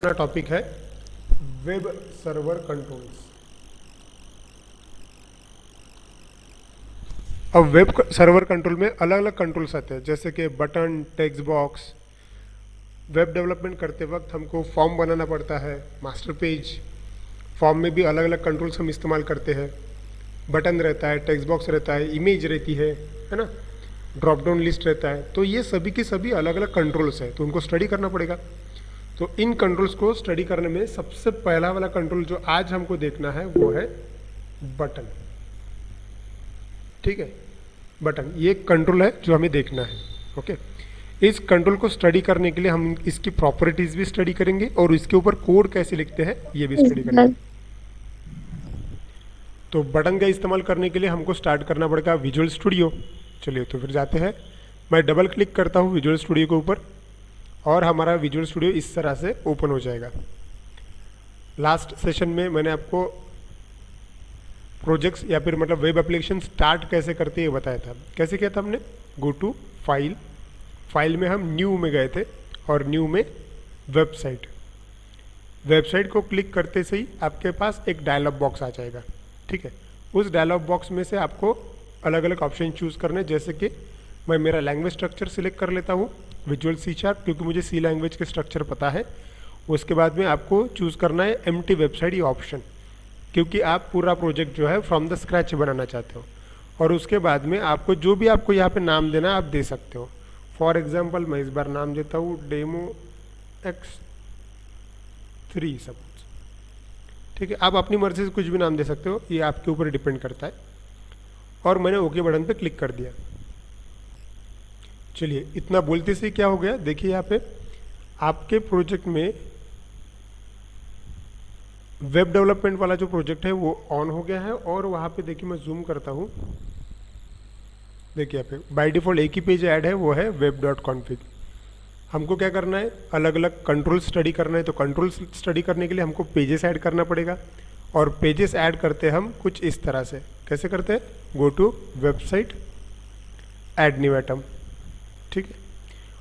अपना टॉपिक है web server controls. अब वेब सर्वर कंट्रोल में अलग अलग कंट्रोल्स आते हैं, जैसे कि button, text box. Web development करते वक्त हमको फॉर्म बनाना पड़ता है, मास्टर पेज। फॉर्म में भी अलग अलग कंट्रोल्स हम इस्तेमाल करते हैं। बटन रहता है, टेक्स्ट बॉक्स रहता है, इमेज रहती है ना, ड्रॉप डाउन लिस्ट रहता है। तो ये सभी के सभी अलग अलग कंट्रोल्स हैं, तो उनको स्टडी करना पड़ेगा। तो इन कंट्रोल्स को स्टडी करने में सबसे पहला वाला कंट्रोल जो आज हमको देखना है वो है बटन। ठीक है, बटन ये कंट्रोल है जो हमें देखना है। ओके, इस कंट्रोल को स्टडी करने के लिए हम इसकी प्रॉपर्टीज भी स्टडी करेंगे और इसके ऊपर कोड कैसे लिखते हैं ये भी स्टडी करेंगे। तो बटन का इस्तेमाल करने के लिए हमको स्टार्ट करना पड़ेगा विजुअल स्टूडियो। चलिए तो फिर जाते हैं। मैं डबल क्लिक करता हूँ विजुअल स्टूडियो के ऊपर और हमारा विजुअल स्टूडियो इस तरह से ओपन हो जाएगा। लास्ट सेशन में मैंने आपको प्रोजेक्ट्स या फिर मतलब वेब एप्लीकेशन स्टार्ट कैसे करते हैं बताया था। कैसे किया था हमने? गो टू फाइल, फाइल में हम न्यू में गए थे और न्यू में वेबसाइट। वेबसाइट को क्लिक करते से ही आपके पास एक डायलॉग बॉक्स आ जाएगा। ठीक है, उस डायलॉग बॉक्स में से आपको अलग अलग ऑप्शन चूज करने, जैसे कि मैं मेरा लैंग्वेज स्ट्रक्चर सिलेक्ट कर लेता हूँ विजुअल C#, क्योंकि मुझे C लैंग्वेज के स्ट्रक्चर पता है। उसके बाद में आपको चूज करना है एम्प्टी वेबसाइट ये ऑप्शन, क्योंकि आप पूरा प्रोजेक्ट जो है फ्रॉम द स्क्रैच बनाना चाहते हो। और उसके बाद में आपको जो भी आपको यहाँ पे नाम देना आप दे सकते हो। फॉर एग्जाम्पल मैं इस बार नाम देता हूँ डेमो X3 सपोज। ठीक है, आप अपनी मर्जी से कुछ भी नाम दे सकते हो, ये आपके ऊपर डिपेंड करता है। और मैंने ओके बटन पे क्लिक कर दिया। चलिए, इतना बोलते से क्या हो गया, देखिए यहाँ पे आपके प्रोजेक्ट में वेब डेवलपमेंट वाला जो प्रोजेक्ट है वो ऑन हो गया है। और वहाँ पे देखिए मैं जूम करता हूँ, देखिए यहाँ पे बाय डिफॉल्ट एक ही पेज ऐड है, वो है web.config। हमको क्या करना है, अलग अलग कंट्रोल स्टडी करना है। तो कंट्रोल स्टडी करने के लिए हमको पेजेस ऐड करना पड़ेगा। और पेजेस ऐड करते हैं हम कुछ इस तरह से। कैसे करते हैं? Go to website, add new item. ठीक है,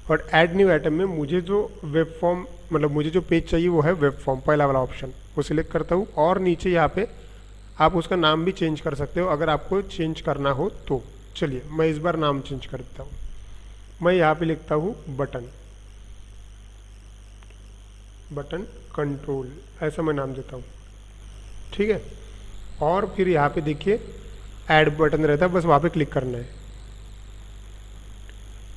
और ऐड न्यू आइटम में मुझे जो वेब फॉर्म मतलब मुझे जो पेज चाहिए वो है वेब फॉर्म, पहला वाला ऑप्शन वो सिलेक्ट करता हूँ। और नीचे यहाँ पे आप उसका नाम भी चेंज कर सकते हो अगर आपको चेंज करना हो तो। चलिए मैं इस बार नाम चेंज कर देता हूँ। मैं यहाँ पे लिखता हूँ बटन, बटन कंट्रोल, ऐसा मैं नाम देता हूँ। ठीक है, और फिर यहाँ पे देखिए ऐड बटन रहता है, बस वहाँ पे क्लिक करना है।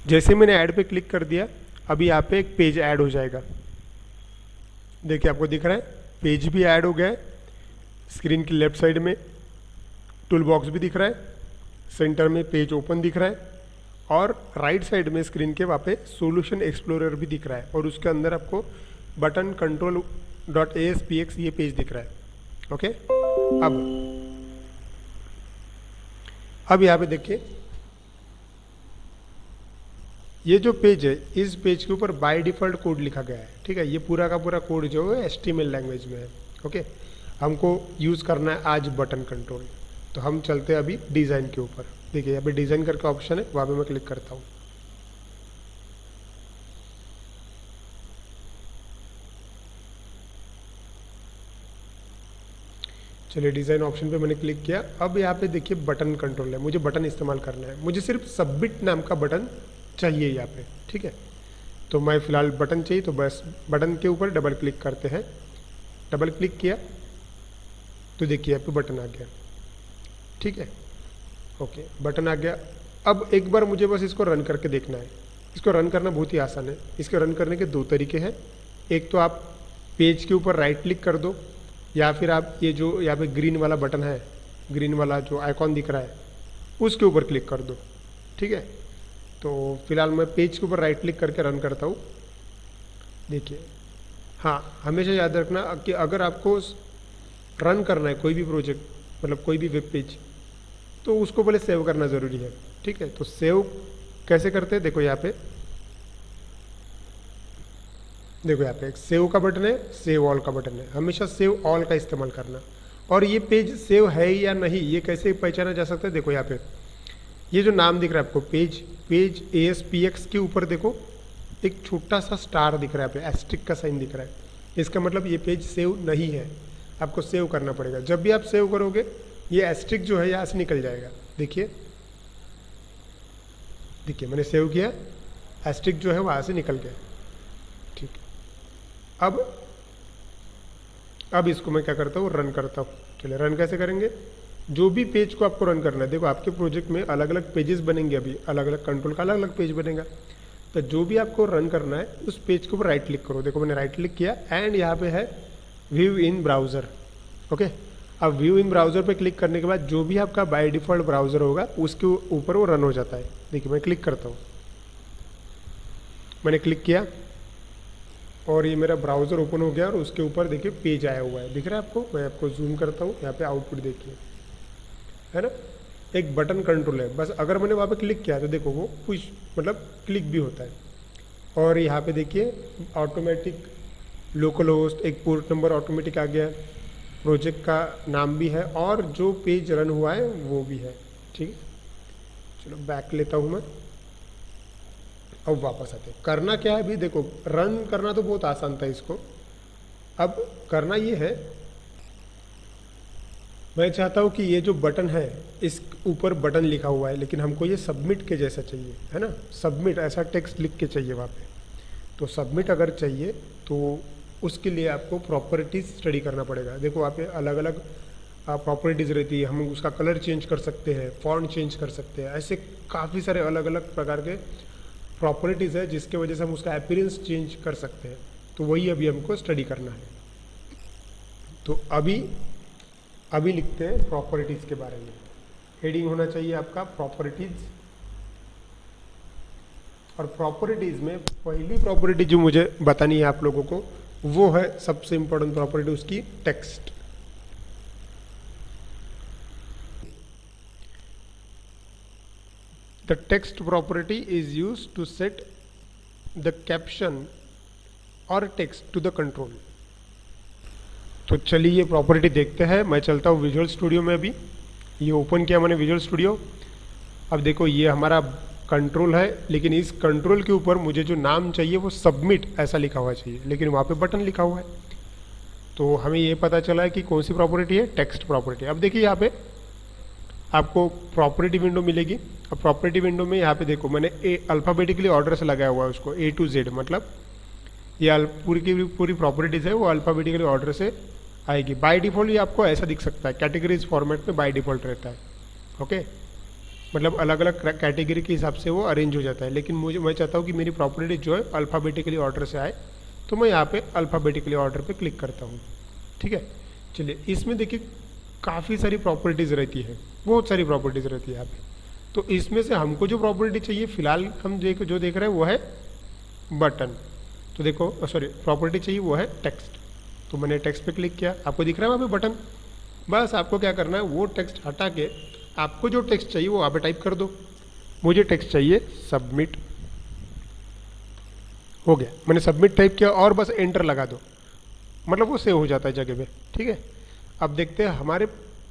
जैसे मैंने ऐड पे क्लिक कर दिया, अभी यहाँ पे एक पेज ऐड हो जाएगा। देखिए आपको दिख रहा है पेज भी ऐड हो गया है। स्क्रीन की लेफ्ट साइड में टूल बॉक्स भी दिख रहा है, सेंटर में पेज ओपन दिख रहा है, और राइट साइड में स्क्रीन के वहाँ पे सॉल्यूशन एक्सप्लोरर भी दिख रहा है। और उसके अंदर आपको बटन कंट्रोल .aspx ये पेज दिख रहा है। ओके, अब यहाँ पे देखिए ये जो पेज है, इस पेज के ऊपर बाय डिफॉल्ट कोड लिखा गया है। ठीक है, ये पूरा का पूरा कोड जो है HTML लैंग्वेज में है। ओके, हमको यूज़ करना है आज बटन कंट्रोल। तो हम चलते हैं अभी डिज़ाइन के ऊपर। देखिए यहाँ पे डिज़ाइन करके ऑप्शन है, वहाँ पे मैं क्लिक करता हूँ। चलिए डिज़ाइन ऑप्शन पे मैंने क्लिक किया। अब यहाँ पे देखिए बटन कंट्रोल है, मुझे बटन इस्तेमाल करना है। मुझे सिर्फ सबमिट नाम का बटन चाहिए यहाँ पे। ठीक है, तो मैं फिलहाल बटन चाहिए, तो बस बटन के ऊपर डबल क्लिक करते हैं। डबल क्लिक किया तो देखिए यहाँ पे बटन आ गया। ठीक है, ओके बटन आ गया। अब एक बार मुझे बस इसको रन करके देखना है। इसको रन करना बहुत ही आसान है। इसको रन करने के दो तरीके हैं। एक तो आप पेज के ऊपर राइट क्लिक कर दो, या फिर आप ये जो यहाँ पे ग्रीन वाला बटन है, ग्रीन वाला जो आइकॉन दिख रहा है उसके ऊपर क्लिक कर दो। ठीक है, तो फिलहाल मैं पेज के ऊपर राइट क्लिक करके रन करता हूँ। देखिए, हाँ हमेशा याद रखना कि अगर आपको रन करना है कोई भी प्रोजेक्ट मतलब कोई भी वेब पेज, तो उसको पहले सेव करना ज़रूरी है। ठीक है, तो सेव कैसे करते हैं, देखो यहाँ पे, देखो यहाँ पे एक सेव का बटन है, सेव ऑल का बटन है। हमेशा सेव ऑल का इस्तेमाल करना। और ये पेज सेव है या नहीं ये कैसे पहचाना जा सकता है, देखो यहाँ पे ये जो नाम दिख रहा है आपको पेज ASPX के ऊपर देखो एक छोटा सा स्टार दिख रहा है, पे एस्ट्रिक का साइन दिख रहा है, इसका मतलब ये पेज सेव नहीं है, आपको सेव करना पड़ेगा। जब भी आप सेव करोगे ये एस्ट्रिक जो है यहाँ से निकल जाएगा। देखिए देखिए मैंने सेव किया, एस्ट्रिक जो है वहाँ से निकल गया। ठीक, अब इसको मैं क्या करता हूँ, रन करता हूँ। चलिए रन कैसे करेंगे, जो भी पेज को आपको रन करना है, देखो आपके प्रोजेक्ट में अलग अलग पेजेस बनेंगे, अभी अलग अलग कंट्रोल का अलग अलग पेज बनेगा, तो जो भी आपको रन करना है उस पेज के ऊपर राइट क्लिक करो। देखो मैंने राइट क्लिक किया एंड यहाँ पे है व्यू इन ब्राउज़र। ओके, अब व्यू इन ब्राउज़र पे क्लिक करने के बाद जो भी आपका बाय डिफ़ॉल्ट ब्राउज़र होगा उसके ऊपर वो रन हो जाता है। देखिए मैं क्लिक करता हूँ, मैंने क्लिक किया और ये मेरा ब्राउज़र ओपन हो गया और उसके ऊपर देखिए पेज आया हुआ है, दिख रहा है आपको। मैं आपको जूम करता हूँ, यहाँ पे आउटपुट देखिए, है ना, एक बटन कंट्रोल है। बस अगर मैंने वहाँ पे क्लिक किया तो देखो वो पुश मतलब क्लिक भी होता है। और यहाँ पे देखिए ऑटोमेटिक लोकल होस्ट, एक पोर्ट नंबर ऑटोमेटिक आ गया, प्रोजेक्ट का नाम भी है और जो पेज रन हुआ है वो भी है। ठीक है, चलो बैक लेता हूँ मैं, अब वापस आते हैं। करना क्या है अभी देखो, रन करना तो बहुत आसान था इसको, अब करना ये है, मैं चाहता हूँ कि ये जो बटन है इस ऊपर बटन लिखा हुआ है लेकिन हमको ये सबमिट के जैसा चाहिए, है ना, सबमिट ऐसा टेक्स्ट लिख के चाहिए वहाँ पे। तो सबमिट अगर चाहिए तो उसके लिए आपको प्रॉपर्टीज स्टडी करना पड़ेगा। देखो वहाँ पे अलग अलग प्रॉपर्टीज़ रहती है, हम उसका कलर चेंज कर सकते हैं, फॉन्ट चेंज कर सकते हैं, ऐसे काफ़ी सारे अलग अलग प्रकार के प्रॉपर्टीज़ है जिसके वजह से हम उसका अपीयरेंस चेंज कर सकते हैं। तो वही अभी हमको स्टडी करना है। तो अभी लिखते हैं प्रॉपर्टीज़ के बारे में। हेडिंग होना चाहिए आपका प्रॉपर्टीज़, और प्रॉपर्टीज़ में पहली प्रॉपर्टी जो मुझे बतानी है आप लोगों को वो है सबसे इंपॉर्टेंट प्रॉपर्टी उसकी, text. The text property is used to set the caption और टेक्स्ट टू द कंट्रोल। तो चलिए ये प्रॉपर्टी देखते हैं। मैं चलता हूँ विजुअल स्टूडियो में, अभी ये ओपन किया मैंने विजुअल स्टूडियो। अब देखो ये हमारा कंट्रोल है, लेकिन इस कंट्रोल के ऊपर मुझे जो नाम चाहिए वो सबमिट ऐसा लिखा हुआ चाहिए, लेकिन वहाँ पे बटन लिखा हुआ है। तो हमें ये पता चला है कि कौन सी प्रॉपर्टी है, टेक्स्ट प्रॉपर्टी। अब देखिए यहाँ पे आपको प्रॉपर्टी विंडो मिलेगी। अब प्रॉपर्टी विंडो में यहाँ पे देखो मैंने अल्फ़ाबेटिकली ऑर्डर से लगाया हुआ है उसको, A to Z, मतलब ये पूरी की पूरी प्रॉपर्टीज़ है वो अल्फ़ाबेटिकली ऑर्डर से आएगी। बाय डिफ़ॉल्ट ये आपको ऐसा दिख सकता है, कैटेगरीज फॉर्मेट में बाय डिफ़ॉल्ट रहता है। ओके, मतलब अलग अलग कैटेगरी के हिसाब से वो अरेंज हो जाता है, लेकिन मैं चाहता हूँ कि मेरी प्रॉपर्टी जो है अल्फ़ाबेटिकली ऑर्डर से आए, तो मैं यहाँ पे अल्फ़ाबेटिकली ऑर्डर पे क्लिक करता हूँ। ठीक है, चलिए इसमें देखिए काफ़ी सारी प्रॉपर्टीज़ रहती है, बहुत सारी प्रॉपर्टीज़ रहती है यहाँ पे। तो इसमें से हमको जो प्रॉपर्टी चाहिए फिलहाल हम जो देख रहे हैं वो है बटन। तो देखो सॉरी, प्रॉपर्टी चाहिए वो है टेक्स्ट। तो मैंने टेक्स्ट पे क्लिक किया, आपको दिख रहा है वहाँ पे बटन। बस आपको क्या करना है, वो टेक्स्ट हटा के आपको जो टेक्स्ट चाहिए वो वहाँ पे टाइप कर दो। मुझे टेक्स्ट चाहिए सबमिट, हो गया, मैंने सबमिट टाइप किया और बस एंटर लगा दो, मतलब वो सेव हो जाता है जगह पे। ठीक है, अब देखते हैं हमारे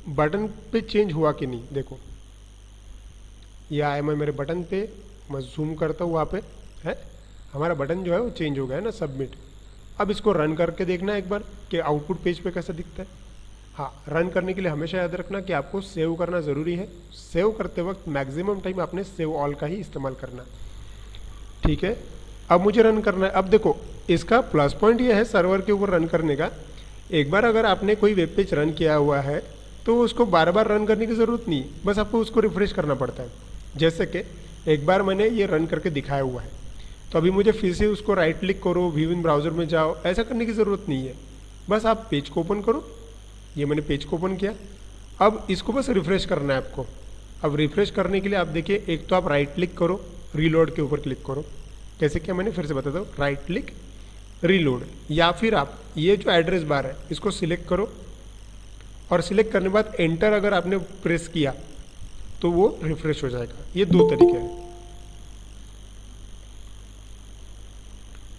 बटन पे चेंज हुआ कि नहीं। देखो ये आया मैं मेरे बटन पे, मैं जूम करता हूँ, वहाँ पे है हमारा बटन जो है वो चेंज हो गया है ना, सबमिट। अब इसको रन करके देखना एक बार कि आउटपुट पेज पे कैसा दिखता है। हाँ, रन करने के लिए हमेशा याद रखना कि आपको सेव करना ज़रूरी है। सेव करते वक्त मैक्सिमम टाइम आपने सेव ऑल का ही इस्तेमाल करना। ठीक है, अब मुझे रन करना है। अब देखो इसका प्लस पॉइंट ये है सर्वर के ऊपर रन करने का, एक बार अगर आपने कोई वेब पेज रन किया हुआ है तो उसको बार बार रन करने की ज़रूरत नहीं, बस आपको उसको रिफ्रेश करना पड़ता है। जैसे कि एक बार मैंने ये रन करके दिखाया हुआ है, तो अभी मुझे फिर से उसको राइट क्लिक करो, व्यू इन ब्राउज़र में जाओ, ऐसा करने की ज़रूरत नहीं है। बस आप पेज को ओपन करो, ये मैंने पेज को ओपन किया। अब इसको बस रिफ्रेश करना है आपको। अब रिफ्रेश करने के लिए आप देखिए, एक तो आप राइट क्लिक करो, रीलोड के ऊपर क्लिक करो। कैसे क्या मैंने फिर से बताता हूँ, राइट क्लिक रीलोड, या फिर आप ये जो एड्रेस बार है इसको सिलेक्ट करो और सिलेक्ट करने के बाद एंटर अगर आपने प्रेस किया तो वो रिफ्रेश हो जाएगा। ये दो तरीके हैं।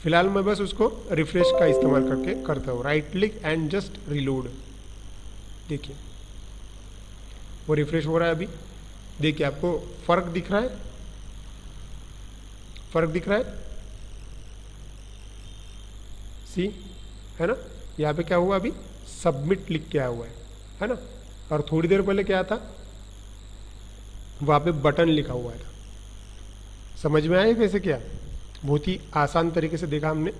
फिलहाल मैं बस उसको रिफ्रेश का इस्तेमाल करके करता हूँ, right click and just reload. देखिए वो रिफ्रेश हो रहा है अभी। देखिए आपको फर्क दिख रहा है, फर्क दिख रहा है, सी है ना। यहाँ पे क्या हुआ, अभी सबमिट लिख के आया हुआ है ना। और थोड़ी देर पहले क्या था, वहाँ पे बटन लिखा हुआ था। समझ में आया कैसे क्या, बहुत ही आसान तरीके से देखा हमने।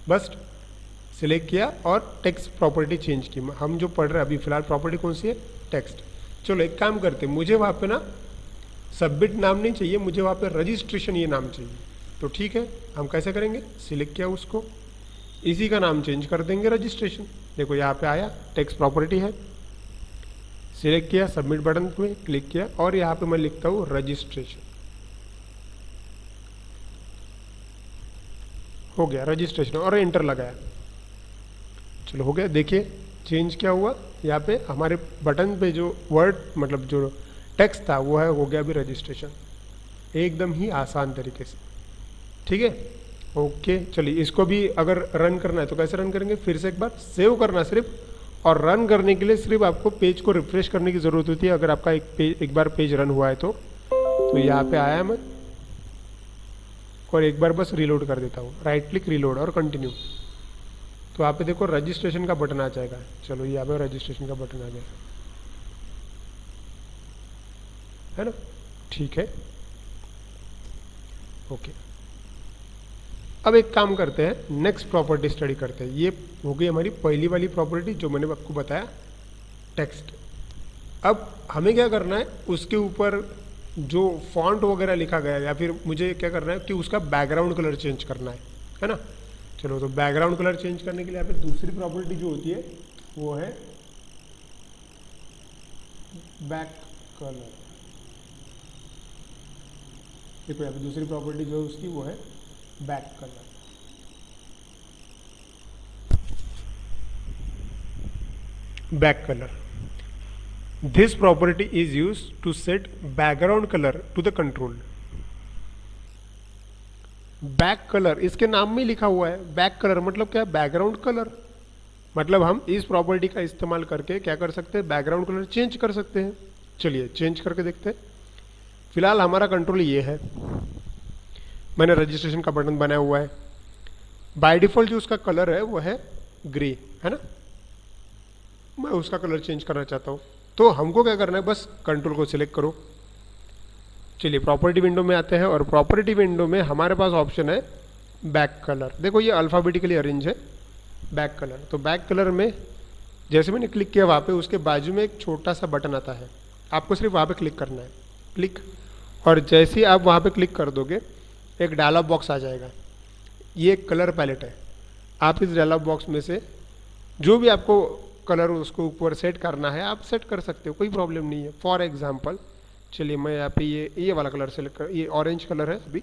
बस सिलेक्ट किया और टेक्स्ट प्रॉपर्टी चेंज की। हम जो पढ़ रहे हैं अभी फिलहाल प्रॉपर्टी कौन सी है, टेक्स्ट। चलो एक काम करते, मुझे वहाँ पे ना सबमिट नाम नहीं चाहिए, मुझे वहाँ पे रजिस्ट्रेशन ये नाम चाहिए। तो ठीक है, हम कैसे करेंगे, सिलेक्ट किया उसको, इसी का नाम चेंज कर देंगे रजिस्ट्रेशन। देखो यहाँ पे आया, टेक्स्ट प्रॉपर्टी है, सिलेक्ट किया, सबमिट बटन पे क्लिक किया और यहाँ पे मैं लिखता हूँ रजिस्ट्रेशन। हो गया रजिस्ट्रेशन और एंटर लगाया। चलो हो गया, देखिए चेंज क्या हुआ, यहाँ पे हमारे बटन पे जो वर्ड मतलब जो टेक्स्ट था वो है, हो गया अभी रजिस्ट्रेशन, एकदम ही आसान तरीके से। ठीक है, ओके। चलिए इसको भी अगर रन करना है तो कैसे रन करेंगे, फिर से एक बार सेव करना सिर्फ, और रन करने के लिए सिर्फ आपको पेज को रिफ्रेश करने की जरूरत होती है। अगर आपका एक बार पेज रन हुआ है तो यहाँ पे आया मैं और एक बार बस रिलोड कर देता हूँ, राइट क्लिक रिलोड और कंटिन्यू। तो यहाँ पे देखो रजिस्ट्रेशन का बटन आ जाएगा। चलो यहाँ पे रजिस्ट्रेशन का बटन आ गया है ना, ठीक है, ओके। अब एक काम करते हैं, नेक्स्ट प्रॉपर्टी स्टडी करते हैं। ये हो गई हमारी पहली वाली प्रॉपर्टी जो मैंने आपको बताया, टेक्स्ट। अब हमें क्या करना है, उसके ऊपर जो फॉन्ट वगैरह लिखा गया है या फिर मुझे क्या करना है कि उसका बैकग्राउंड कलर चेंज करना है ना। चलो तो बैकग्राउंड कलर चेंज करने के लिए यहाँ पे दूसरी प्रॉपर्टी जो होती है वो है बैक कलर। देखो यहाँ पे दूसरी प्रॉपर्टी जो है उसकी वो है back colour. Back colour, this property is used to set background color to the control। Back colour इसके नाम में लिखा हुआ है, बैक कलर मतलब क्या है, बैकग्राउंड कलर। मतलब हम इस प्रॉपर्टी का इस्तेमाल करके क्या कर सकते हैं, बैकग्राउंड कलर चेंज कर सकते हैं। चलिए चेंज करके देखते हैं। फिलहाल हमारा कंट्रोल ये है, मैंने रजिस्ट्रेशन का बटन बनाया हुआ है। बाय डिफॉल्ट जो उसका कलर है वो है ग्रे, है ना। मैं उसका कलर चेंज करना चाहता हूँ, तो हमको क्या करना है, बस कंट्रोल को सिलेक्ट करो। चलिए प्रॉपर्टी विंडो में आते हैं और प्रॉपर्टी विंडो में हमारे पास ऑप्शन है बैक कलर। देखो ये अल्फ़ाबेटिकली अरेंज है, बैक कलर। तो बैक कलर में जैसे मैंने क्लिक किया वहाँ पे उसके बाजू में एक छोटा सा बटन आता है, आपको सिर्फ वहाँ पे क्लिक करना है, क्लिक। और जैसे ही आप वहाँ पे क्लिक कर दोगे एक डायलॉग बॉक्स आ जाएगा। ये एक कलर पैलेट है, आप इस डायलॉग बॉक्स में से जो भी आपको कलर उसको ऊपर सेट करना है आप सेट कर सकते हो, कोई प्रॉब्लम नहीं है। फॉर एग्जांपल चलिए मैं यहाँ पे ये वाला कलर सेलेक्ट कर, ये ऑरेंज कलर है अभी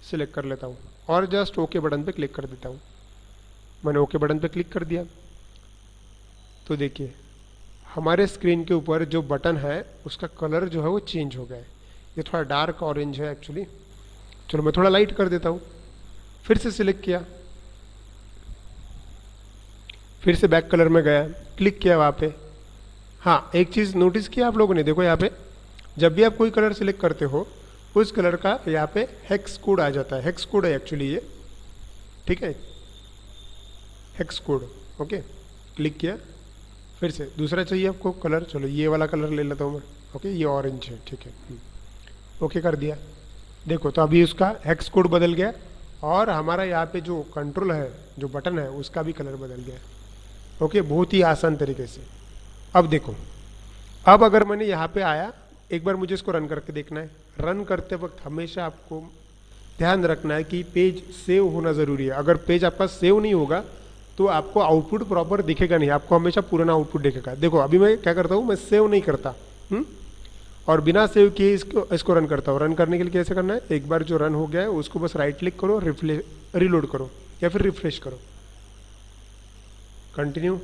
सिलेक्ट कर लेता हूँ और जस्ट ओके बटन पे क्लिक कर देता हूँ। मैंने ओके बटन पे क्लिक कर दिया तो देखिए हमारे स्क्रीन के ऊपर जो बटन है उसका कलर जो है वो चेंज हो गया है। ये थोड़ा डार्क ऑरेंज है एक्चुअली। चलो मैं थोड़ा लाइट कर देता हूँ, फिर से सिलेक्ट किया, फिर से बैक कलर में गया, क्लिक किया वहाँ पे। हाँ एक चीज़ नोटिस किया आप लोगों ने, देखो यहाँ पे जब भी आप कोई कलर सिलेक्ट करते हो उस कलर का यहाँ पे हेक्स कोड आ जाता है। हेक्स कोड है एक्चुअली ये, ठीक है, हेक्स कोड। ओके क्लिक किया, फिर से दूसरा चाहिए आपको कलर, चलो ये वाला कलर ले लेता हूँ मैं। ओके ये ऑरेंज है, ठीक है, ओके कर दिया। देखो तो अभी उसका हेक्स कोड बदल गया और हमारा यहाँ पे जो कंट्रोल है, जो बटन है, उसका भी कलर बदल गया। ओके बहुत ही आसान तरीके से। अब देखो, अब अगर मैंने यहाँ पे आया, एक बार मुझे इसको रन करके देखना है। रन करते वक्त हमेशा आपको ध्यान रखना है कि पेज सेव होना ज़रूरी है। अगर पेज आपका सेव नहीं होगा तो आपको आउटपुट प्रॉपर दिखेगा नहीं, आपको हमेशा पुराना आउटपुट दिखेगा। देखो अभी मैं क्या करता हूँ, मैं सेव नहीं करता और बिना सेव किए इसको रन करता हूँ। रन करने के लिए कैसे करना है, एक बार जो रन हो गया है उसको बस राइट क्लिक करो, रिलोड करो या फिर रिफ्रेश करो, कंटिन्यू।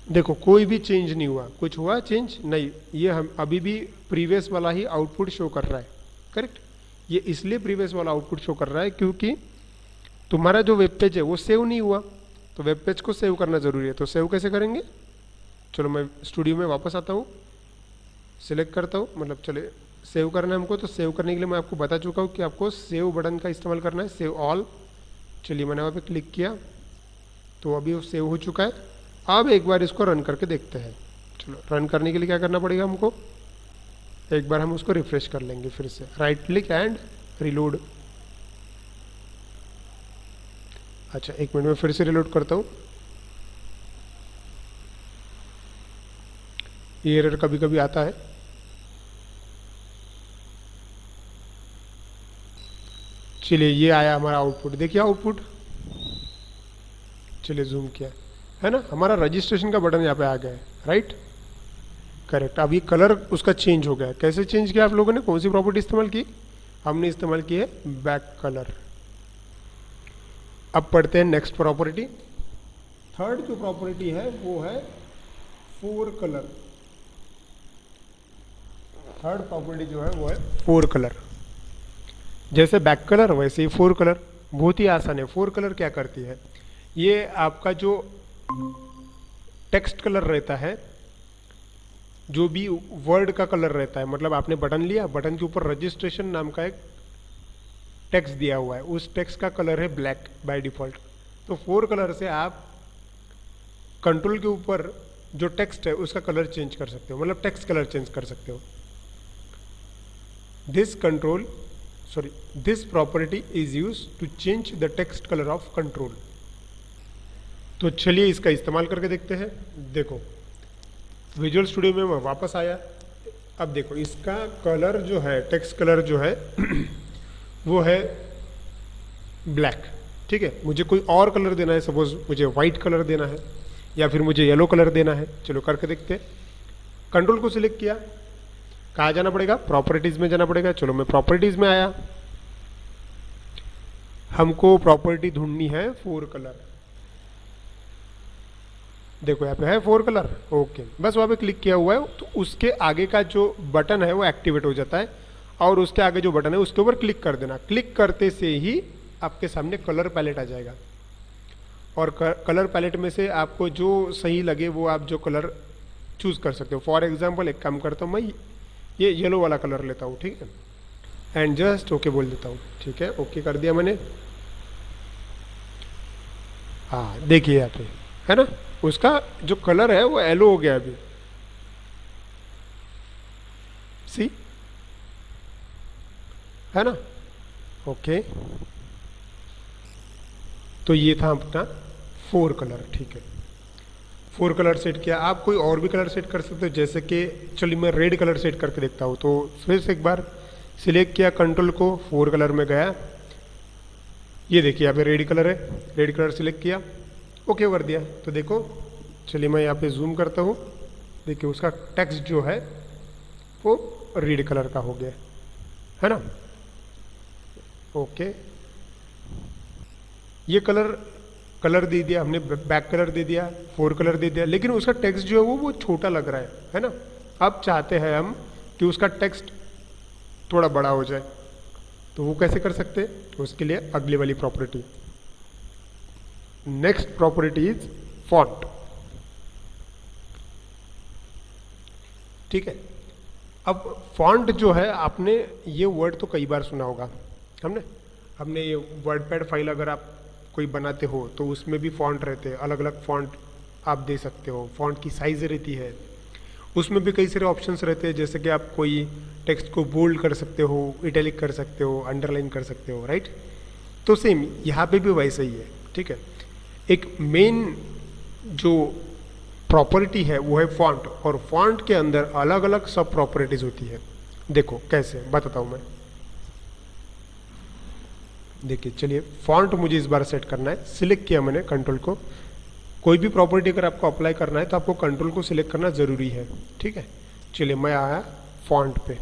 देखो कोई भी चेंज नहीं हुआ, कुछ हुआ चेंज नहीं, ये हम अभी भी प्रीवियस वाला ही आउटपुट शो कर रहा है। करेक्ट, ये इसलिए प्रीवियस वाला आउटपुट शो कर रहा है क्योंकि तुम्हारा जो वेब पेज है वो सेव नहीं हुआ, तो वेब पेज को सेव करना जरूरी है। तो सेव कैसे करेंगे, चलो मैं स्टूडियो में वापस आता हूँ, सिलेक्ट करता हूँ, मतलब चले सेव करना है हमको, तो सेव करने के लिए मैं आपको बता चुका हूँ कि आपको सेव बटन का इस्तेमाल करना है, सेव ऑल। चलिए मैंने वहाँ पे क्लिक किया तो अभी वो सेव हो चुका है। अब एक बार इसको रन करके देखते हैं। चलो रन करने के लिए क्या करना पड़ेगा हमको, एक बार हम उसको रिफ्रेश कर लेंगे फिर से, राइट क्लिक एंड रिलोड। अच्छा एक मिनट में फिर से रिलोड करता हूँ। ये एरर कभी कभी आता है। चलिए ये आया हमारा आउटपुट, देखिए आउटपुट। चलिए जूम किया है ना, हमारा रजिस्ट्रेशन का बटन यहाँ पे आ गया है, राइट, करेक्ट। अब ये कलर उसका चेंज हो गया है। कैसे चेंज किया आप लोगों ने, कौन सी प्रॉपर्टी इस्तेमाल की, हमने इस्तेमाल की है बैक कलर। अब पढ़ते हैं नेक्स्ट प्रॉपर्टी। थर्ड जो प्रॉपर्टी है वो है फोर कलर। थर्ड प्रॉपर्टी जो है वो है फोर कलर। जैसे बैक कलर वैसे ही फोर कलर, बहुत ही आसान है। फोर कलर क्या करती है, ये आपका जो टेक्स्ट कलर रहता है, जो भी वर्ड का कलर रहता है, मतलब आपने बटन लिया, बटन के ऊपर रजिस्ट्रेशन नाम का एक टेक्स्ट दिया हुआ है, उस टेक्स्ट का कलर है ब्लैक बाय डिफॉल्ट। तो फोर कलर से आप कंट्रोल के ऊपर जो टेक्स्ट है उसका कलर चेंज कर सकते हो, मतलब टेक्स्ट कलर चेंज कर सकते हो। This property is use to change the text colour of control. तो चलिए इसका इस्तेमाल करके देखते हैं। देखो विजुअल स्टूडियो में मैं वापस आया। अब देखो इसका कलर जो है, टेक्स्ट कलर जो है वो है ब्लैक, ठीक है। मुझे कोई और कलर देना है, सपोज मुझे वाइट कलर देना है या फिर मुझे येलो कलर देना है। चलो करके देखते हैं। कंट्रोल को सिलेक्ट किया, कहाँ जाना पड़ेगा, प्रॉपर्टीज में जाना पड़ेगा। चलो मैं प्रॉपर्टीज में आया, हमको प्रॉपर्टी ढूंढनी है फोर कलर। देखो यहाँ पे है फोर कलर, ओके, बस वहाँ पे क्लिक किया हुआ है तो उसके आगे का जो बटन है वो एक्टिवेट हो जाता है, और उसके आगे जो बटन है उसके ऊपर क्लिक कर देना। क्लिक करते से ही आपके सामने कलर पैलेट आ जाएगा, और कलर पैलेट में से आपको जो सही लगे वो आप जो कलर चूज कर सकते हो। फॉर एग्जाम्पल एक काम करता हूँ, मैं ये येलो वाला कलर लेता हूँ, ठीक है, एंड जस्ट ओके बोल देता हूँ। ठीक है, ओके कर दिया मैंने। हाँ देखिए यहाँ पे है ना, उसका जो कलर है वो येलो हो गया अभी, सी है ना, ओके। तो ये था अपना फोर कलर, ठीक है। फोर कलर सेट किया, आप कोई और भी कलर सेट कर सकते हो, जैसे कि चलिए मैं रेड कलर सेट करके देखता हूँ। तो फिर से एक बार सिलेक्ट किया कंट्रोल को, फोर कलर में गया, ये देखिए यहाँ पे रेड कलर है, रेड कलर सिलेक्ट किया, ओके कर दिया। तो देखो चलिए मैं यहाँ पे जूम करता हूँ, देखिए उसका टेक्स्ट जो है वो रेड कलर का हो गया है ना, ओके। ये कलर दे दिया हमने, बैक कलर दे दिया, फोर कलर दे दिया, लेकिन उसका टेक्स्ट जो है वो छोटा लग रहा है ना। अब चाहते हैं हम कि उसका टेक्स्ट थोड़ा बड़ा हो जाए, तो वो कैसे कर सकते हैं, तो उसके लिए अगली वाली property, next property is font, ठीक है। अब फॉन्ट जो है, आपने ये वर्ड तो कई बार सुना होगा, हमने ये वर्डपैड फाइल अगर आप कोई बनाते हो तो उसमें भी फॉन्ट रहते हैं, अलग अलग फॉन्ट आप दे सकते हो, फॉन्ट की साइज रहती है, उसमें भी कई सारे ऑप्शंस रहते हैं, जैसे कि आप कोई टेक्स्ट को बोल्ड कर सकते हो, इटैलिक कर सकते हो, अंडरलाइन कर सकते हो, राइट। तो सेम यहाँ पे भी वैसा ही है, ठीक है। एक मेन जो प्रॉपर्टी है वो है फॉन्ट, और फॉन्ट के अंदर अलग अलग सब प्रॉपर्टीज होती है। देखो कैसे बताता हूँ मैं, देखिए चलिए फॉन्ट मुझे इस बार सेट करना है, सिलेक्ट किया मैंने कंट्रोल को। कोई भी प्रॉपर्टी अगर आपको अप्लाई करना है तो आपको कंट्रोल को सिलेक्ट करना ज़रूरी है, ठीक है। चलिए मैं आया फॉन्ट पे,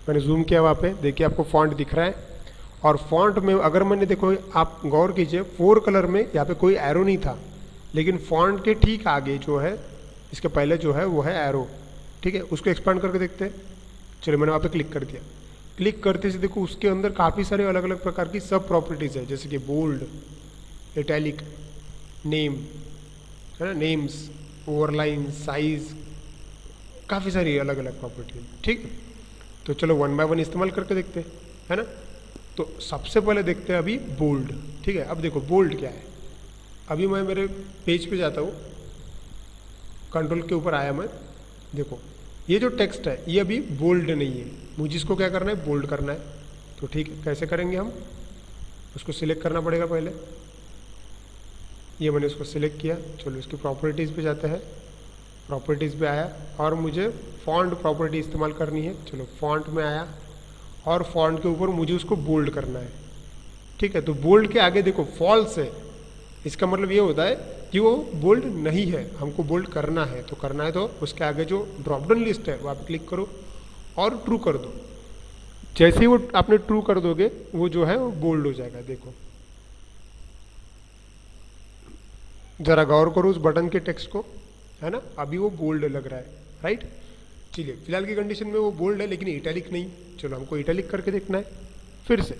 मैंने जूम किया वहाँ पे, देखिए आपको फॉन्ट दिख रहा है। और फॉन्ट में अगर मैंने, देखो आप गौर कीजिए, फोर कलर में यहाँ पे कोई एरो नहीं था, लेकिन फॉन्ट के ठीक आगे जो है, इसके पहले जो है वो है एरो, ठीक है। उसको एक्सपांड करके देखते हैं। चलिए मैंने वहाँ पे क्लिक कर दिया, क्लिक करते से देखो उसके अंदर काफ़ी सारे अलग अलग प्रकार की सब प्रॉपर्टीज़ है, जैसे कि बोल्ड, इटैलिक, नेम है ना, नेम्स, ओवरलाइन, साइज, काफ़ी सारी अलग अलग प्रॉपर्टी है, ठीक है। तो चलो वन बाय वन इस्तेमाल करके देखते हैं, है ना। तो सबसे पहले देखते हैं अभी बोल्ड, ठीक है। अब देखो बोल्ड क्या है। अभी मैं मेरे पेज पे जाता हूँ, कंट्रोल के ऊपर आया मैं, देखो ये जो टेक्स्ट है ये अभी बोल्ड नहीं है, मुझे इसको क्या करना है, बोल्ड करना है। तो ठीक है, कैसे करेंगे हम, उसको सिलेक्ट करना पड़ेगा पहले। ये मैंने उसको सिलेक्ट किया, चलो इसकी प्रॉपर्टीज़ पे जाते हैं, प्रॉपर्टीज़ पे आया और मुझे फॉन्ट प्रॉपर्टी इस्तेमाल करनी है। चलो फॉन्ट में आया और फॉन्ट के ऊपर मुझे उसको बोल्ड करना है, ठीक है। तो बोल्ड के आगे देखो फॉल्स है, इसका मतलब ये होता है कि वो बोल्ड नहीं है, हमको बोल्ड करना है। तो करना है तो उसके आगे जो ड्रॉप डाउन लिस्ट है वहाँ पे क्लिक करो और ट्रू कर दो। जैसे ही वो आपने ट्रू कर दोगे वो जो है वो बोल्ड हो जाएगा। देखो जरा गौर करो उस बटन के टेक्स्ट को, है ना, अभी वो बोल्ड लग रहा है, राइट। चलिए फिलहाल की कंडीशन में वो बोल्ड है लेकिन इटैलिक नहीं। चलो हमको इटैलिक करके देखना है। फिर से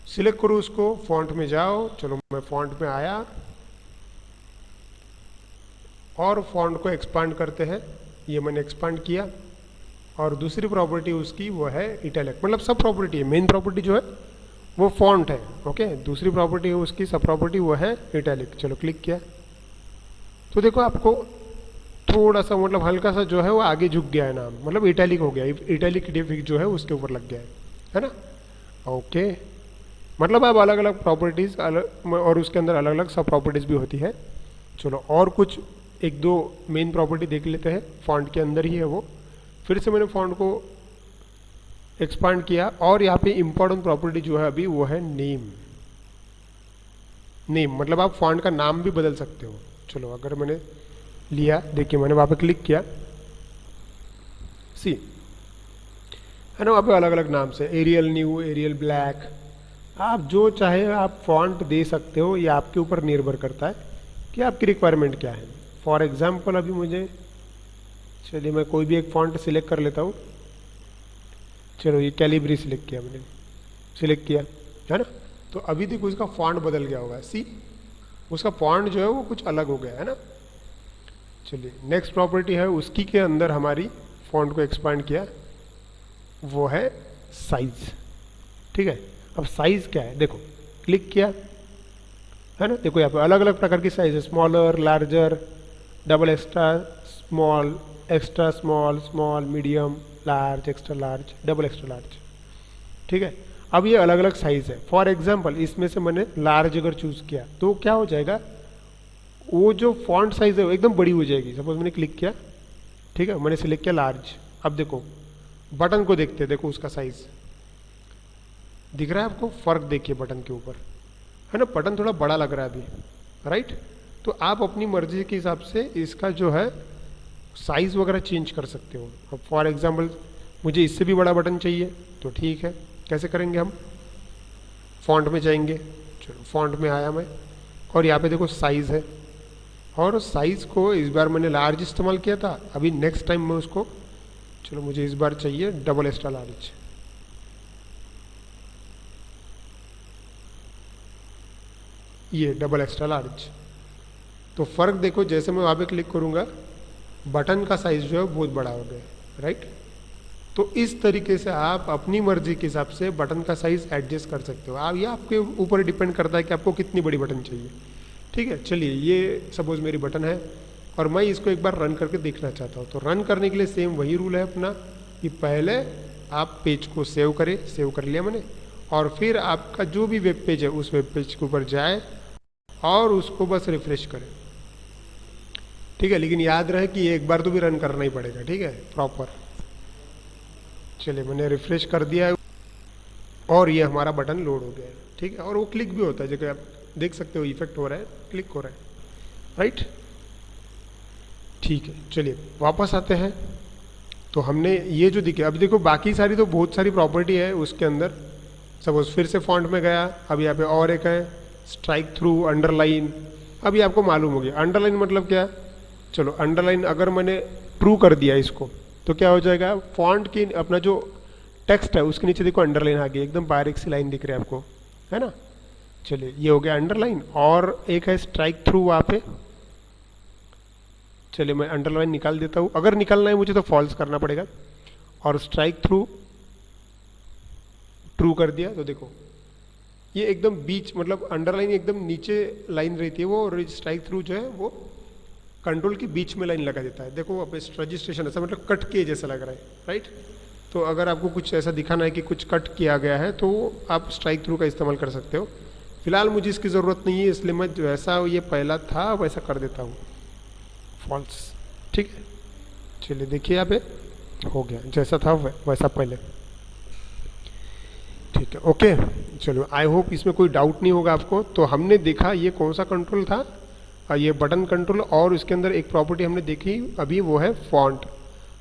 सिलेक्ट करो उसको, फॉन्ट में जाओ, चलो मैं फॉन्ट में आया और फॉन्ट को एक्सपांड करते हैं। ये मैंने एक्सपांड किया और दूसरी प्रॉपर्टी उसकी वो है इटैलिक, मतलब सब प्रॉपर्टी है। मेन प्रॉपर्टी जो है वो फॉन्ट है, ओके। दूसरी प्रॉपर्टी है उसकी सब प्रॉपर्टी वो है इटैलिक। चलो क्लिक किया तो देखो आपको थोड़ा सा मतलब हल्का सा जो है वो आगे झुक गया है नाम, मतलब इटैलिक हो गया, इटैलिक डिफिक जो है उसके ऊपर लग गया है ना, ओके। मतलब अब अलग अलग प्रॉपर्टीज़ अलग और उसके अंदर अलग अलग सब प्रॉपर्टीज़ भी होती है। चलो और कुछ एक दो मेन प्रॉपर्टी देख लेते हैं, फॉन्ट के अंदर ही है वो। फिर से मैंने फॉन्ट को एक्सपांड किया और यहाँ पे इंपॉर्टेंट प्रॉपर्टी जो है अभी वो है नेम। नेम मतलब आप फॉन्ट का नाम भी बदल सकते हो। चलो अगर मैंने लिया, देखिए मैंने वहाँ पे क्लिक किया, सी है ना, वहाँ पे अलग अलग नाम से एरियल न्यू, एरियल ब्लैक, आप जो चाहे आप फॉन्ट दे सकते हो, ये आपके ऊपर निर्भर करता है कि आपकी रिक्वायरमेंट क्या है। फॉर एग्जाम्पल अभी मुझे, चलिए मैं कोई भी एक फॉन्ट सिलेक्ट कर लेता हूँ। चलो ये कैलिब्री सिलेक्ट किया मैंने, सिलेक्ट किया, है ना। तो अभी देखो उसका फॉन्ट बदल गया होगा, सी उसका फॉन्ट जो है वो कुछ अलग हो गया है ना। चलिए नेक्स्ट प्रॉपर्टी है उसकी के अंदर हमारी फॉन्ट को एक्सपांड किया, वो है साइज, ठीक है। अब साइज क्या है, देखो क्लिक किया, है ना, देखो यहाँ पे अलग अलग प्रकार की साइज है, smaller, larger, double extra small, extra small, small, medium, large, extra large, double extra large, ठीक है। अब ये अलग अलग साइज है। फॉर एग्जाम्पल इसमें से मैंने लार्ज अगर चूज किया तो क्या हो जाएगा, वो जो फॉन्ट साइज है वो एकदम बड़ी हो जाएगी। सपोज मैंने क्लिक किया, ठीक है, मैंने सिलेक्ट किया लार्ज। अब देखो बटन को देखते हैं, देखो उसका साइज दिख रहा है आपको, फर्क देखिए बटन के ऊपर, है ना, बटन थोड़ा बड़ा लग रहा है अभी, राइट। तो आप अपनी मर्जी के हिसाब से इसका जो है साइज वगैरह चेंज कर सकते हो। अब फॉर एग्जांपल मुझे इससे भी बड़ा बटन चाहिए तो ठीक है, कैसे करेंगे हम, फॉन्ट में जाएंगे, चलो फॉन्ट में आया मैं और यहाँ पे देखो साइज है, और साइज को इस बार मैंने लार्ज इस्तेमाल किया था, अभी नेक्स्ट टाइम मैं उसको, चलो मुझे इस बार चाहिए डबल एक्स्ट्रा लार्ज, ये डबल एक्स्ट्रा लार्ज। तो फर्क देखो, जैसे मैं वहाँ पे क्लिक करूँगा बटन का साइज जो है बहुत बड़ा हो गया, राइट। तो इस तरीके से आप अपनी मर्जी के हिसाब से बटन का साइज एडजस्ट कर सकते हो। आप ये आपके ऊपर डिपेंड करता है कि आपको कितनी बड़ी बटन चाहिए, ठीक है। चलिए ये सपोज मेरी बटन है और मैं इसको एक बार रन करके देखना चाहता हूँ। तो रन करने के लिए सेम वही रूल है अपना कि पहले आप पेज को सेव करें, सेव कर लिया मैंने, और फिर आपका जो भी वेब पेज है उस वेब पेज के ऊपर जाए और उसको बस रिफ्रेश करें, ठीक है। लेकिन याद रहे कि एक बार तो भी रन करना ही पड़ेगा, ठीक है, प्रॉपर। चलिए मैंने रिफ्रेश कर दिया है और ये हमारा बटन लोड हो गया है, ठीक है। और वो क्लिक भी होता है, जैसे आप देख सकते हो इफेक्ट हो रहा है, क्लिक हो रहा है, राइट, ठीक है। चलिए वापस आते हैं। तो हमने ये जो दिखे, अब देखो बाकी सारी तो बहुत सारी प्रॉपर्टी है उसके अंदर। सपोज फिर से फॉन्ट में गया, अब यहाँ पे और एक है स्ट्राइक थ्रू, अंडरलाइन। अभी आपको मालूम हो गया अंडरलाइन मतलब क्या। चलो अंडरलाइन अगर मैंने ट्रू कर दिया इसको तो क्या हो जाएगा, फॉन्ट की अपना जो टेक्स्ट है उसके नीचे देखो अंडरलाइन आ गई, एकदम बारीक सी लाइन दिख रही है आपको, है ना। चलिए ये हो गया अंडरलाइन, और एक है स्ट्राइक थ्रू वहाँ पे। चलिए मैं अंडरलाइन निकाल देता हूँ, अगर निकालना है मुझे तो फॉल्स करना पड़ेगा। और स्ट्राइक थ्रू ट्रू कर दिया तो देखो ये एकदम बीच, मतलब अंडरलाइन एकदम नीचे लाइन रहती है वो, और स्ट्राइक थ्रू जो है वो कंट्रोल के बीच में लाइन लगा देता है। देखो अब रजिस्ट्रेशन ऐसा मतलब कट किए जैसा लग रहा है, राइट। तो अगर आपको कुछ ऐसा दिखाना है कि कुछ कट किया गया है तो आप स्ट्राइक थ्रू का इस्तेमाल कर सकते हो। फिलहाल मुझे इसकी ज़रूरत नहीं है, इसलिए मैं जैसा ये पहला था वैसा कर देता हूँ, फॉल्स। ठीक है, चलिए देखिए यहाँ पे हो गया, जैसा था वैसा पहले। ठीक है, ओके। चलो आई होप इसमें कोई डाउट नहीं होगा आपको। तो हमने देखा ये कौन सा कंट्रोल था, ये बटन कंट्रोल, और इसके अंदर एक प्रॉपर्टी हमने देखी अभी, वो है फॉन्ट।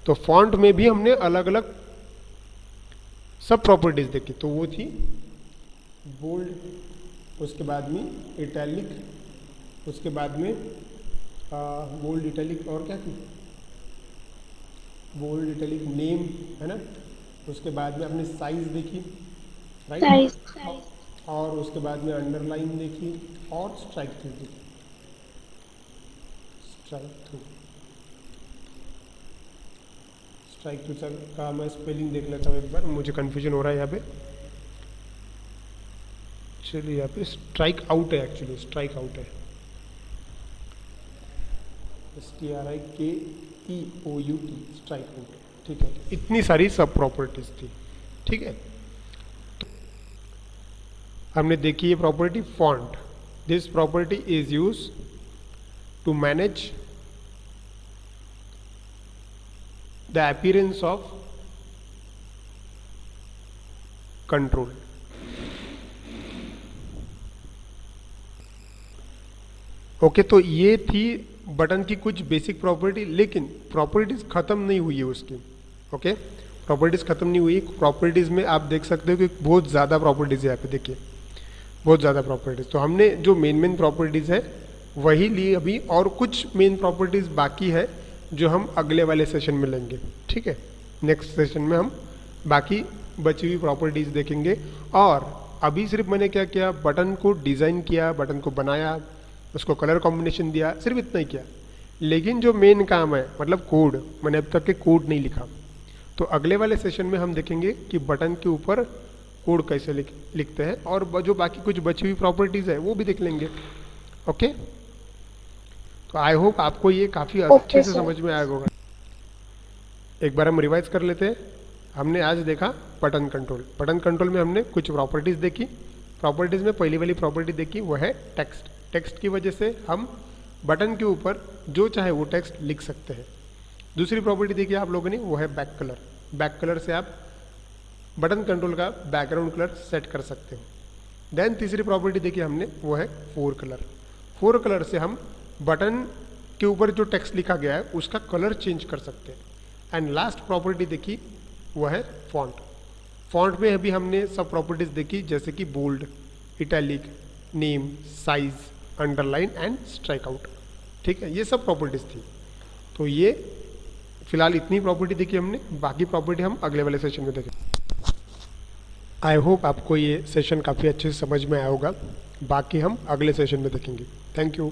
तो फॉन्ट में भी हमने अलग अलग सब प्रॉपर्टीज देखी। तो वो थी बोल्ड, उसके बाद में इटैलिक, उसके बाद में बोल्ड इटैलिक, और क्या थी, बोल्ड इटैलिक नेम, है ना। उसके बाद में अपने साइज देखी, राइट, और उसके बाद में अंडरलाइन देखी और स्ट्राइक थ्रू देखी। स्ट्राइक थ्रू सर का मैं स्पेलिंग देख लेता हूँ एक बार, मुझे कन्फ्यूजन हो रहा है यहाँ पे। चलिए यहाँ पे स्ट्राइक आउट है, एक्चुअली स्ट्राइक आउट है, STRIKEOUT, स्ट्राइक आउट। ठीक है, इतनी सारी सब प्रॉपर्टीज थी। ठीक है, हमने देखी ये property font. This property is use to manage the appearance of control. Okay, तो ये थी बटन की कुछ बेसिक प्रॉपर्टी, लेकिन प्रॉपर्टीज खत्म नहीं हुई है उसकी। ओके, प्रॉपर्टीज खत्म नहीं हुई। प्रॉपर्टीज में आप देख सकते हो कि बहुत ज़्यादा प्रॉपर्टीज है यहाँ पे, देखिए बहुत ज़्यादा प्रॉपर्टीज। तो हमने जो मेन प्रॉपर्टीज है वही ली अभी, और कुछ मेन प्रॉपर्टीज बाकी है जो हम अगले वाले सेशन में लेंगे। ठीक है, नेक्स्ट सेशन में हम बाकी बची हुई प्रॉपर्टीज देखेंगे। और अभी सिर्फ मैंने क्या किया, बटन को डिज़ाइन किया, बटन को बनाया, उसको कलर कॉम्बिनेशन दिया, सिर्फ इतना ही किया। लेकिन जो मेन काम है, मतलब कोड, मैंने अब तक के कोड नहीं लिखा। तो अगले वाले सेशन में हम देखेंगे कि बटन के ऊपर कोड कैसे लिखते हैं, और जो बाकी कुछ बची हुई प्रॉपर्टीज़ है वो भी देख लेंगे। ओके, तो आई होप आपको ये काफ़ी अच्छे से समझ में आया होगा। एक बार हम रिवाइज कर लेते हैं। हमने आज देखा बटन कंट्रोल। बटन कंट्रोल में हमने कुछ प्रॉपर्टीज़ देखी। प्रॉपर्टीज़ में पहली वाली प्रॉपर्टी देखी वो है टेक्स्ट। टेक्स्ट की वजह से हम बटन के ऊपर जो चाहे वो टेक्स्ट लिख सकते हैं। दूसरी प्रॉपर्टी देखी आप लोगों ने, वो है बैक कलर। बैक कलर से आप बटन कंट्रोल का बैकग्राउंड कलर सेट कर सकते हो। देन तीसरी प्रॉपर्टी देखी हमने, वो है फोर कलर। फोर कलर से हम बटन के ऊपर जो टेक्स्ट लिखा गया है उसका कलर चेंज कर सकते हैं। एंड लास्ट प्रॉपर्टी देखी वो है फॉन्ट। फॉन्ट में अभी हमने सब प्रॉपर्टीज देखी, जैसे कि bold, italic, name, size, underline and strike out. ठीक है, ये सब प्रॉपर्टीज थी। तो ये फिलहाल इतनी प्रॉपर्टी देखी हमने, बाकी प्रॉपर्टी हम अगले वाले सेशन में देखें। आई होप आपको ये सेशन काफ़ी अच्छे से समझ में आया होगा। बाकी हम अगले सेशन में देखेंगे। Thank you.